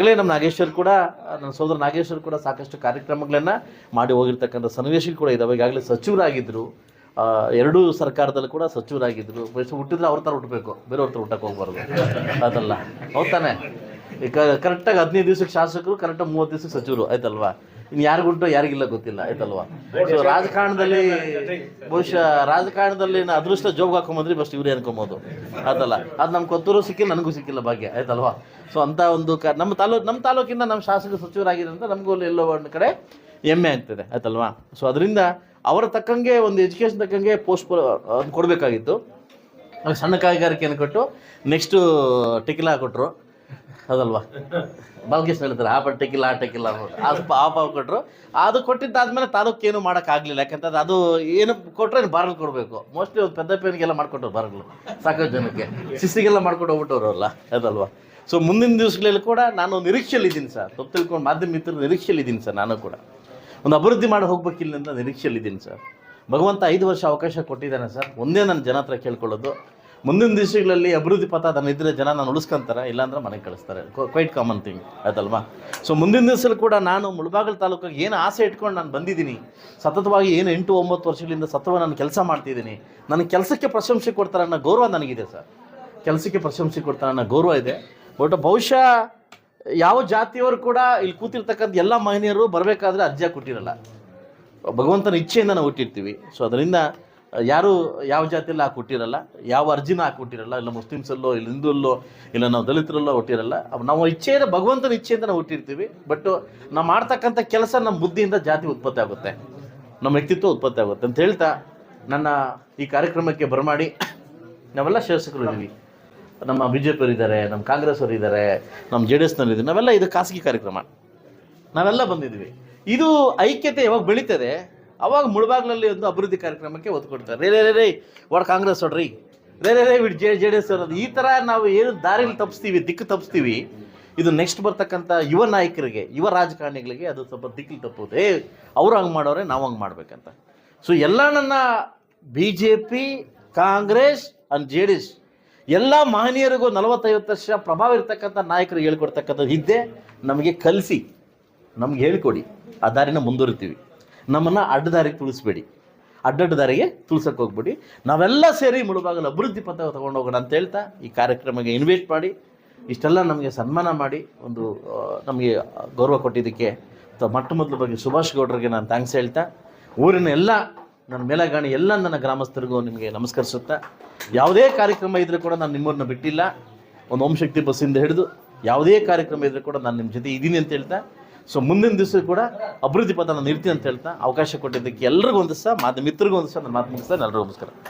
ಈಗಾಗಲೇ ನಮ್ಮ ನಾಗೇಶ್ವರ್ ಕೂಡ, ನನ್ನ ಸೋದರ ನಾಗೇಶ್ವರ್ ಕೂಡ ಸಾಕಷ್ಟು ಕಾರ್ಯಕ್ರಮಗಳನ್ನು ಮಾಡಿ ಹೋಗಿರ್ತಕ್ಕಂಥ ಸನ್ನಿವೇಶಗಳು ಕೂಡ ಇದ್ದಾವೆ. ಈಗಾಗಲೇ ಸಚಿವರಾಗಿದ್ದರು, ಎರಡೂ ಸರ್ಕಾರದಲ್ಲಿ ಕೂಡ ಸಚಿವರಾಗಿದ್ದರು. ಹುಟ್ಟಿದ್ರೆ ಅವ್ರ ಥರ ಹುಟ್ಟಬೇಕು, ಬೇರೆಯವ್ರ ಥರ ಹುಟ್ಟಕ್ಕೆ ಹೋಗ್ಬಾರ್ದು, ಅದಲ್ಲ ಹೌದಾನೆ. ಈಗ ಕರೆಕ್ಟಾಗಿ 15 ದಿವ್ಸಕ್ಕೆ ಶಾಸಕರು, ಕರೆಕ್ಟಾಗಿ 30 ದಿವ್ಸಕ್ಕೆ ಸಚಿವರು, ಆಯ್ತಲ್ವಾ. ಇನ್ನು ಯಾರಿಗುಂಟು ಯಾರಿಗಿಲ್ಲ ಗೊತ್ತಿಲ್ಲ, ಆಯ್ತಲ್ವಾ. ಸೊ ರಾಜಕಾರಣದಲ್ಲಿ ಬಹುಶಃ ರಾಜಕಾರಣದಲ್ಲಿ ಅದೃಷ್ಟ ಜೋಬ್ಗೆ ಹಾಕೊಂಬಂದ್ರಿ ಬಸ್ ಇವರೇ ಅನ್ಕೊಬೋದು, ಆಯ್ತಲ್ಲ. ಅದು ನಮ್ಮ ಕೊತ್ತೂರು ಸಿಕ್ಕಿಲ್ಲ, ನನಗೂ ಸಿಕ್ಕಿಲ್ಲ ಭಾಗ್ಯ, ಆಯ್ತಲ್ವಾ. ಸೊ ಅಂಥ ಒಂದು ನಮ್ಮ ತಾಲೂಕಿಂದ ನಮ್ಮ ಶಾಸಕ ಸಚಿವರಾಗಿದೆ ಅಂತ ನಮಗೂ ಎಲ್ಲೋ ಒಂದು ಕಡೆ ಹೆಮ್ಮೆ ಆಗ್ತದೆ, ಆಯ್ತಲ್ವಾ. ಸೊ ಅದರಿಂದ ಅವರ ತಕ್ಕಂಗೆ ಒಂದು ಎಜುಕೇಷನ್ ತಕ್ಕಂಗೆ ಪೋಸ್ಟ್ ಕೊಡಬೇಕಾಗಿತ್ತು. ಸಣ್ಣ ಕೈಗಾರಿಕೆಯನ್ನು ಕೊಟ್ಟು ನೆಕ್ಸ್ಟು ಟೆಕಿಲಾ ಕೊಟ್ಟರು, ಅದಲ್ವಾ. ಬಾಲ್ಕೇಶ್ ಹೇಳ್ತಾರೆ ಆ ಟೆಕಿಲ್ಲ ಆ ಟೆಕಿಲ್ಲ ಅದು ಪಾಪ ಕೊಟ್ಟರು. ಅದು ಕೊಟ್ಟಿದ್ದಾದ್ಮೇಲೆ ತಾಲೂಕೇನು ಮಾಡೋಕ್ಕಾಗಲಿಲ್ಲ, ಯಾಕಂತಂದ್ರೆ ಅದು ಏನು ಕೊಟ್ಟರೆ ಬಾರ್ಗಳು ಕೊಡಬೇಕು. ಮೋಸ್ಟ್ಲಿ ಒಂದು ಪೆದ್ದ ಪೇನಿಗೆಲ್ಲ ಮಾಡ್ಕೊಟ್ಟರು ಬಾರ್ಗಳು, ಸಾಕಷ್ಟು ಜನಕ್ಕೆ ಶಿಸ್ತಿಗೆಲ್ಲ ಮಾಡ್ಕೊಂಡು ಹೋಗ್ಬಿಟ್ಟವ್ರು ಅಲ್ಲ, ಅದಲ್ವಾ. ಸೊ ಮುಂದಿನ ದಿವಸಗಳಲ್ಲಿ ಕೂಡ ನಾನು ನಿರೀಕ್ಷೆಯಲ್ಲಿದ್ದೀನಿ ಸರ್, ತಪ್ಪು ತಿಳ್ಕೊಂಡು ಮಾಧ್ಯಮ ಮಿತ್ರರು ನಿರೀಕ್ಷೆಯಲ್ಲಿದ್ದೀನಿ ಸರ್. ನಾನು ಕೂಡ ಒಂದು ಅಭಿವೃದ್ಧಿ ಮಾಡಿ ಹೋಗ್ಬೇಕಿಲ್ಲ ಅಂತ ನಿರೀಕ್ಷೆಯಲ್ಲಿದ್ದೀನಿ ಸರ್. ಭಗವಂತ 5 ವರ್ಷ ಅವಕಾಶ ಕೊಟ್ಟಿದ್ದಾನೆ ಸರ್. ಒಂದೇ ನನ್ನ ಜನ ಹತ್ರ ಕೇಳ್ಕೊಳ್ಳೋದು, ಮುಂದಿನ ದಿವಸಗಳಲ್ಲಿ ಅಭಿವೃದ್ಧಿ ಪಥ ಅದನ್ನು ಇದ್ದರೆ ಜನ ನಾನು ಉಳಿಸ್ಕೊಂತಾರೆ, ಇಲ್ಲಾಂದ್ರೆ ಮನೆಗೆ ಕಳಿಸ್ತಾರೆ. ಕ್ವೈಟ್ ಕಾಮನ್ ಥಿಂಗ್, ಆಯ್ತಲ್ವಾ. ಸೊ ಮುಂದಿನ ದಿವಸದಲ್ಲಿ ಕೂಡ ನಾನು ಮುಳಬಾಗಿಲು ತಾಲೂಕಿಗೆ ಏನು ಆಸೆ ಇಟ್ಕೊಂಡು ನಾನು ಬಂದಿದ್ದೀನಿ, ಸತತವಾಗಿ ಏನು 8-9 ವರ್ಷಗಳಿಂದ ಸತತವಾಗಿ ನಾನು ಕೆಲಸ ಮಾಡ್ತಿದ್ದೀನಿ. ನನಗೆ ಕೆಲಸಕ್ಕೆ ಪ್ರಶಂಸೆ ಕೊಡ್ತಾರೆ ಅನ್ನೋ ಗೌರವ ನನಗಿದೆ ಸರ್. ಕೆಲಸಕ್ಕೆ ಪ್ರಶಂಸೆ ಕೊಡ್ತಾರೆ ಅನ್ನೋ ಗೌರವ ಇದೆ. ಬಟ್ ಬಹುಶಃ ಯಾವ ಜಾತಿಯವರು ಕೂಡ ಇಲ್ಲಿ ಕೂತಿರ್ತಕ್ಕಂಥ ಎಲ್ಲ ಮಹಿಳೆಯರು ಬರಬೇಕಾದ್ರೆ ಅರ್ಜಿ ಕೊಟ್ಟಿರಲ್ಲ, ಭಗವಂತನ ಇಚ್ಛೆಯಿಂದ ನಾವು ಹುಟ್ಟಿರ್ತೀವಿ. ಸೊ ಅದರಿಂದ ಯಾರು ಯಾವ ಜಾತಿಯಲ್ಲ ಕೊಟ್ಟಿರಲ್ಲ, ಯಾವ ಅರ್ಜಿನ ಹಾಕ್ಬಿಟ್ಟಿರಲ್ಲ, ಇಲ್ಲ ಮುಸ್ಲಿಮ್ಸಲ್ಲೋ, ಇಲ್ಲ ಹಿಂದೂಲ್ಲೋ, ಇಲ್ಲ ನಾವು ದಲಿತರಲ್ಲೋ ಹುಟ್ಟಿರಲ್ಲ. ನಾವು ಇಚ್ಛೆಯಿಂದ, ಭಗವಂತನ ಇಚ್ಛೆಯಿಂದ ನಾವು ಹುಟ್ಟಿರ್ತೀವಿ. ಬಟ್ ನಾವು ಮಾಡ್ತಕ್ಕಂಥ ಕೆಲಸ ನಮ್ಮ ಬುದ್ಧಿಯಿಂದ ಜಾತಿ ಉತ್ಪತ್ತಿ ಆಗುತ್ತೆ, ನಮ್ಮ ವ್ಯಕ್ತಿತ್ವ ಉತ್ಪತ್ತಿ ಆಗುತ್ತೆ ಅಂತ ಹೇಳ್ತಾ ನನ್ನ ಈ ಕಾರ್ಯಕ್ರಮಕ್ಕೆ ಬರಮಾಡಿ ನಾವೆಲ್ಲ ಶಾಸಕರು ಇದ್ದೀವಿ, ನಮ್ಮ BJP ಅವರು ಇದ್ದಾರೆ, ನಮ್ಮ ಕಾಂಗ್ರೆಸ್ ಅವರು ಇದ್ದಾರೆ, ನಮ್ಮ JDS ನಲ್ಲಿದ್ದೀವಿ. ನಾವೆಲ್ಲ ಇದು ಖಾಸಗಿ ಕಾರ್ಯಕ್ರಮ, ನಾವೆಲ್ಲ ಬಂದಿದ್ದೀವಿ. ಇದು ಐಕ್ಯತೆ ಯಾವಾಗ ಬೆಳೀತದೆ ಅವಾಗ ಮುಳಬಾಗ್ಲಲ್ಲಿ ಒಂದು ಅಭಿವೃದ್ಧಿ ಕಾರ್ಯಕ್ರಮಕ್ಕೆ ಒತ್ತು ಕೊಡ್ತಾರೆ. ರೇ ಒಡ್ ಕಾಂಗ್ರೆಸ್ ಹೊಡ್ರಿ, ರೇ ಬಿಡ್ JDS ಅನ್ನೋದು. ಈ ಥರ ನಾವು ಏನು ದಾರಿಲಿ ತಪ್ಪಿಸ್ತೀವಿ, ದಿಕ್ಕು ತಪ್ಪಿಸ್ತೀವಿ, ಇದು ನೆಕ್ಸ್ಟ್ ಬರ್ತಕ್ಕಂಥ ಯುವ ನಾಯಕರಿಗೆ, ಯುವ ರಾಜಕಾರಣಿಗಳಿಗೆ ಅದು ಸ್ವಲ್ಪ ದಿಕ್ಕಿಲ್ ತಪ್ಪುತ್ತೆ. ಅವ್ರು ಹಂಗೆ ಮಾಡೋರೆ, ನಾವು ಹಂಗೆ ಮಾಡ್ಬೇಕಂತ. ಸೊ ಎಲ್ಲ ನನ್ನ BJP, ಕಾಂಗ್ರೆಸ್ ಆ್ಯಂಡ್ JDS ಎಲ್ಲ ಮಹನೀಯರಿಗೂ 40-50 ವರ್ಷ ಪ್ರಭಾವ ಇರ್ತಕ್ಕಂಥ ನಾಯಕರು ಹೇಳ್ಕೊಡ್ತಕ್ಕಂಥದ್ದು ಇದ್ದೇ ನಮಗೆ ಕಲಿಸಿ, ನಮ್ಗೆ ಹೇಳ್ಕೊಡಿ, ಆ ದಾರಿನ ಮುಂದುವರಿತೀವಿ. ನಮ್ಮನ್ನು ಅಡ್ಡದಾರಿಗೆ ತುಳಿಸ್ಬೇಡಿ, ಅಡ್ಡಡ್ಡ ದಾರಿಗೆ ತುಳ್ಸಕ್ಕೆ ಹೋಗ್ಬಿಡಿ. ನಾವೆಲ್ಲ ಸೇರಿ ಮುಳುಬಾಗಲು ಅಭಿವೃದ್ಧಿ ಪಥ ತೊಗೊಂಡು ಹೋಗೋಣ ಅಂತ ಹೇಳ್ತಾ ಈ ಕಾರ್ಯಕ್ರಮಕ್ಕೆ ಇನ್ವೈಟ್ ಮಾಡಿ, ಇಷ್ಟೆಲ್ಲ ನಮಗೆ ಸನ್ಮಾನ ಮಾಡಿ, ಒಂದು ನಮಗೆ ಗೌರವ ಕೊಟ್ಟಿದ್ದಕ್ಕೆ ಮೊಟ್ಟ ಮೊದಲ ಬಗ್ಗೆ ಸುಭಾಷ್ ಗೌಡ್ರಿಗೆ ನಾನು ಥ್ಯಾಂಕ್ಸ್ ಹೇಳ್ತಾ, ಊರಿನ ಎಲ್ಲ ನನ್ನ ಮೇಲಗಾಣಿ ಎಲ್ಲ ನನ್ನ ಗ್ರಾಮಸ್ಥರಿಗೂ ನಿಮಗೆ ನಮಸ್ಕರಿಸುತ್ತಾ, ಯಾವುದೇ ಕಾರ್ಯಕ್ರಮ ಇದ್ದರೂ ಕೂಡ ನಾನು ನಿಮ್ಮವ್ರನ್ನ ಬಿಟ್ಟಿಲ್ಲ. ಒಂದು ಓಂ ಶಕ್ತಿ ಬಸ್ಸಿಂದ ಹಿಡಿದು ಯಾವುದೇ ಕಾರ್ಯಕ್ರಮ ಇದ್ದರೂ ಕೂಡ ನಾನು ನಿಮ್ಮ ಜೊತೆ ಇದ್ದೀನಿ ಅಂತ ಹೇಳ್ತಾ, ಸೊ ಮುಂದಿನ ದಿವಸ ಕೂಡ ಅಭಿವೃದ್ಧಿ ಪಥ ನಾನು ಇರ್ತೀನಿ ಅಂತ ಹೇಳ್ತಾ ಅವಕಾಶ ಕೊಟ್ಟಿದ್ದಕ್ಕೆ ಎಲ್ರಿಗೂ ಒಂದು ಸಹ ಮಾಧ್ಯಮ ಮಿತ್ರರಿಗೂ ಒಂದು ಸಹ ನನ್ನ ಮಾತು ಮುಗಿಸ್ತಾ ಎಲ್ಲರಿಗೂ ನಮಸ್ಕಾರ.